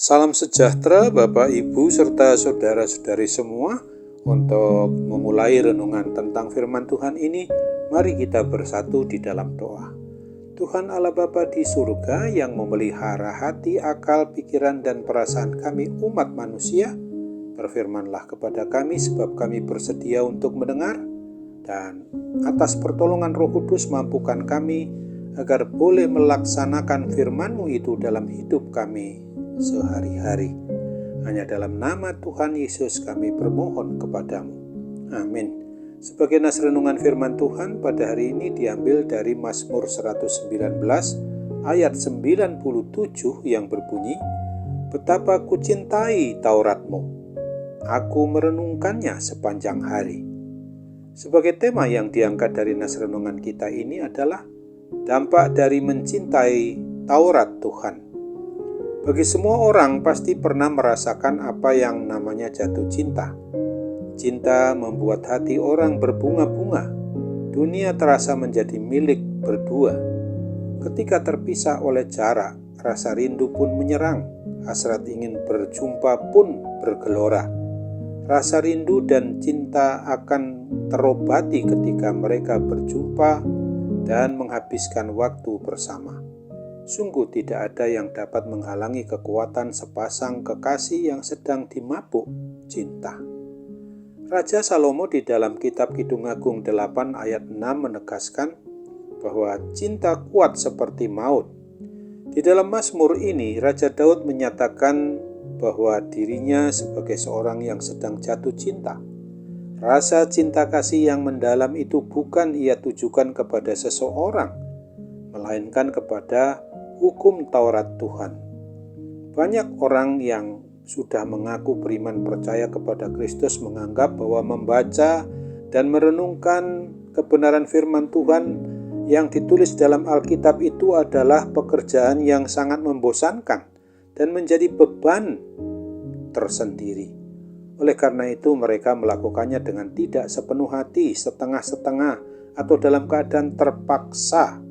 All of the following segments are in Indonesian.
Salam sejahtera Bapak, Ibu, serta saudara-saudari semua. Untuk memulai renungan tentang firman Tuhan ini, mari kita bersatu di dalam doa. Tuhan Allah Bapa di surga yang memelihara hati, akal, pikiran, dan perasaan kami umat manusia, berfirmanlah kepada kami sebab kami bersedia untuk mendengar, dan atas pertolongan Roh Kudus mampukan kami agar boleh melaksanakan firman-Mu itu dalam hidup kami sehari-hari. Hanya dalam nama Tuhan Yesus kami bermohon kepadamu. Amin. Sebagai nas renungan firman Tuhan pada hari ini diambil dari Mazmur 119 ayat 97 yang berbunyi, "Betapa kucintai Taurat-Mu, aku merenungkannya sepanjang hari." Sebagai tema yang diangkat dari nas renungan kita ini adalah dampak dari mencintai Taurat Tuhan. Bagi semua orang pasti pernah merasakan apa yang namanya jatuh cinta. Cinta membuat hati orang berbunga-bunga. Dunia terasa menjadi milik berdua. Ketika terpisah oleh jarak, rasa rindu pun menyerang. Hasrat ingin berjumpa pun bergelora. Rasa rindu dan cinta akan terobati ketika mereka berjumpa dan menghabiskan waktu bersama. Sungguh tidak ada yang dapat menghalangi kekuatan sepasang kekasih yang sedang dimabuk cinta. Raja Salomo di dalam kitab Kidung Agung 8 ayat 6 menegaskan bahwa cinta kuat seperti maut. Di dalam Mazmur ini, Raja Daud menyatakan bahwa dirinya sebagai seorang yang sedang jatuh cinta. Rasa cinta kasih yang mendalam itu bukan ia tujukan kepada seseorang, melainkan kepada hukum Taurat Tuhan. Banyak orang yang sudah mengaku beriman percaya kepada Kristus menganggap bahwa membaca dan merenungkan kebenaran firman Tuhan yang ditulis dalam Alkitab itu adalah pekerjaan yang sangat membosankan dan menjadi beban tersendiri. Oleh karena itu mereka melakukannya dengan tidak sepenuh hati, setengah-setengah, atau dalam keadaan terpaksa.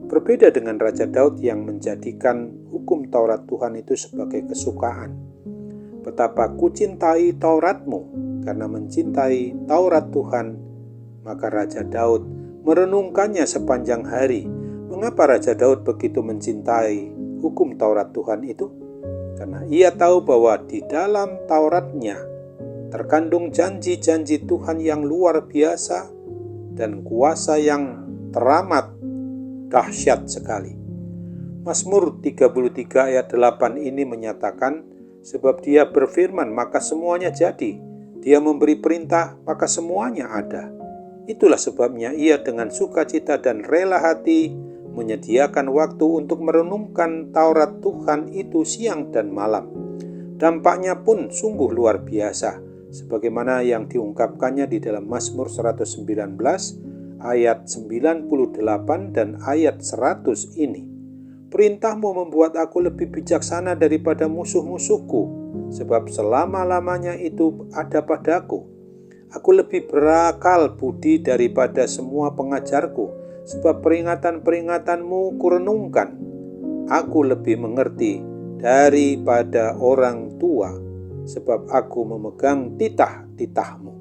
Berbeda dengan Raja Daud yang menjadikan hukum Taurat Tuhan itu sebagai kesukaan. Betapa kucintai Taurat-Mu, karena mencintai Taurat Tuhan, maka Raja Daud merenungkannya sepanjang hari. Mengapa Raja Daud begitu mencintai hukum Taurat Tuhan itu? Karena ia tahu bahwa di dalam Tauratnya terkandung janji-janji Tuhan yang luar biasa dan kuasa yang teramat dahsyat sekali. Mazmur 33 ayat 8 ini menyatakan, sebab Dia berfirman maka semuanya jadi, Dia memberi perintah maka semuanya ada. Itulah sebabnya ia dengan sukacita dan rela hati menyediakan waktu untuk merenungkan Taurat Tuhan itu siang dan malam. Dampaknya pun sungguh luar biasa, sebagaimana yang diungkapkannya di dalam Mazmur 119 ayat 98 dan ayat 100 ini. Perintah-Mu membuat aku lebih bijaksana daripada musuh-musuhku, sebab selama-lamanya itu ada padaku. Aku lebih berakal budi daripada semua pengajarku, sebab peringatan-peringatan-Mu kurenungkan. Aku lebih mengerti daripada orang tua, sebab aku memegang titah-titah-Mu.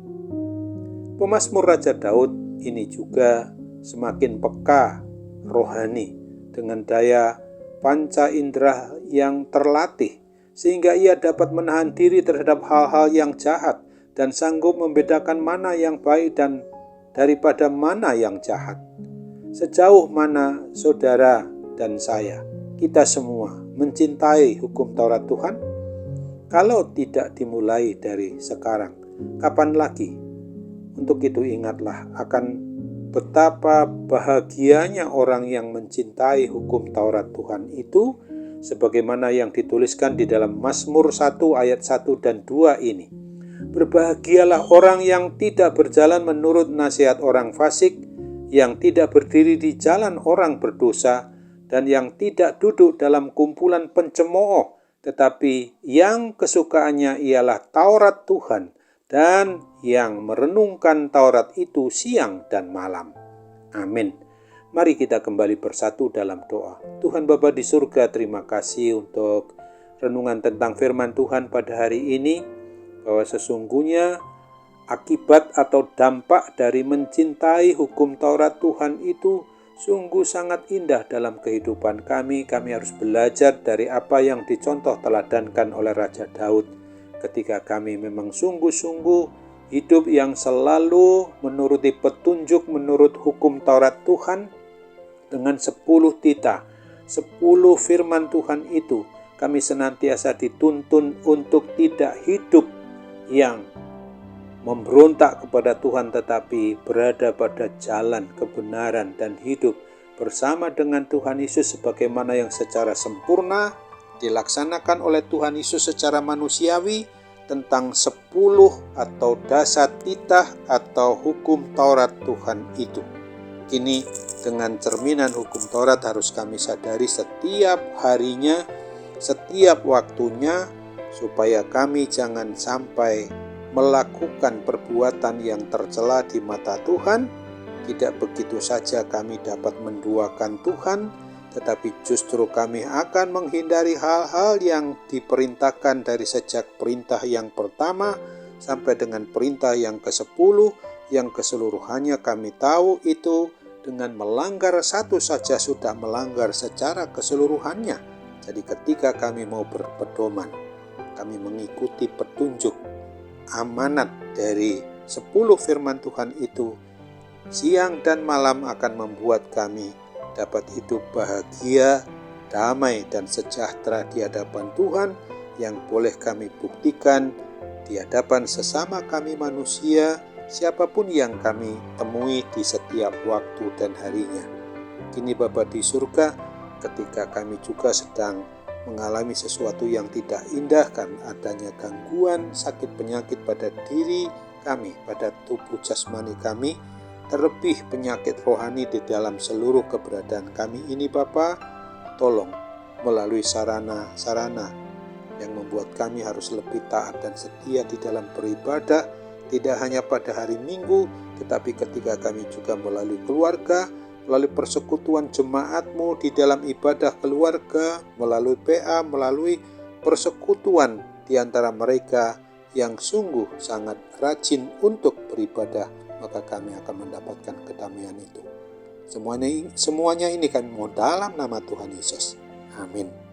Pemazmur Raja Daud ini juga semakin peka rohani dengan daya panca indera yang terlatih, sehingga ia dapat menahan diri terhadap hal-hal yang jahat dan sanggup membedakan mana yang baik dan daripada mana yang jahat. Sejauh mana saudara dan saya, kita semua mencintai hukum Taurat Tuhan? Kalau tidak dimulai dari sekarang, kapan lagi? Untuk itu ingatlah akan betapa bahagianya orang yang mencintai hukum Taurat Tuhan itu, sebagaimana yang dituliskan di dalam Mazmur 1 ayat 1 dan 2 ini. Berbahagialah orang yang tidak berjalan menurut nasihat orang fasik, yang tidak berdiri di jalan orang berdosa, dan yang tidak duduk dalam kumpulan pencemooh, tetapi yang kesukaannya ialah Taurat Tuhan, dan yang merenungkan Taurat itu siang dan malam. Amin. Mari kita kembali bersatu dalam doa. Tuhan Bapa di surga, terima kasih untuk renungan tentang firman Tuhan pada hari ini, bahwa sesungguhnya akibat atau dampak dari mencintai hukum Taurat Tuhan itu sungguh sangat indah dalam kehidupan kami. Kami harus belajar dari apa yang dicontoh teladankan oleh Raja Daud ketika kami memang sungguh-sungguh hidup yang selalu menuruti petunjuk menurut hukum Taurat Tuhan dengan 10 titah, 10 firman Tuhan itu. Kami senantiasa dituntun untuk tidak hidup yang memberontak kepada Tuhan, tetapi berada pada jalan kebenaran dan hidup bersama dengan Tuhan Yesus sebagaimana yang secara sempurna dilaksanakan oleh Tuhan Yesus secara manusiawi tentang 10 atau dasar titah atau hukum Taurat Tuhan itu. Kini dengan cerminan hukum Taurat harus kami sadari setiap harinya, setiap waktunya, supaya kami jangan sampai melakukan perbuatan yang tercela di mata Tuhan. Tidak begitu saja kami dapat menduakan Tuhan, tetapi justru kami akan menghindari hal-hal yang diperintahkan dari sejak perintah yang pertama sampai dengan perintah yang ke-10, yang keseluruhannya kami tahu itu dengan melanggar satu saja sudah melanggar secara keseluruhannya. Jadi ketika kami mau berpedoman, kami mengikuti petunjuk amanat dari 10 firman Tuhan itu, siang dan malam akan membuat kami dapat hidup bahagia, damai, dan sejahtera di hadapan Tuhan yang boleh kami buktikan di hadapan sesama kami manusia, siapapun yang kami temui di setiap waktu dan harinya. Kini Bapa di surga, ketika kami juga sedang mengalami sesuatu yang tidak indah karena adanya gangguan, sakit penyakit pada diri kami, pada tubuh jasmani kami, terlebih penyakit rohani di dalam seluruh keberadaan kami ini Bapa, tolong melalui sarana-sarana yang membuat kami harus lebih taat dan setia di dalam beribadah, tidak hanya pada hari Minggu, tetapi ketika kami juga melalui keluarga, melalui persekutuan jemaat-Mu di dalam ibadah keluarga, melalui PA, melalui persekutuan di antara mereka yang sungguh sangat rajin untuk beribadah, maka kami akan mendapatkan kedamaian itu. Semuanya ini kami mohon dalam nama Tuhan Yesus. Amin.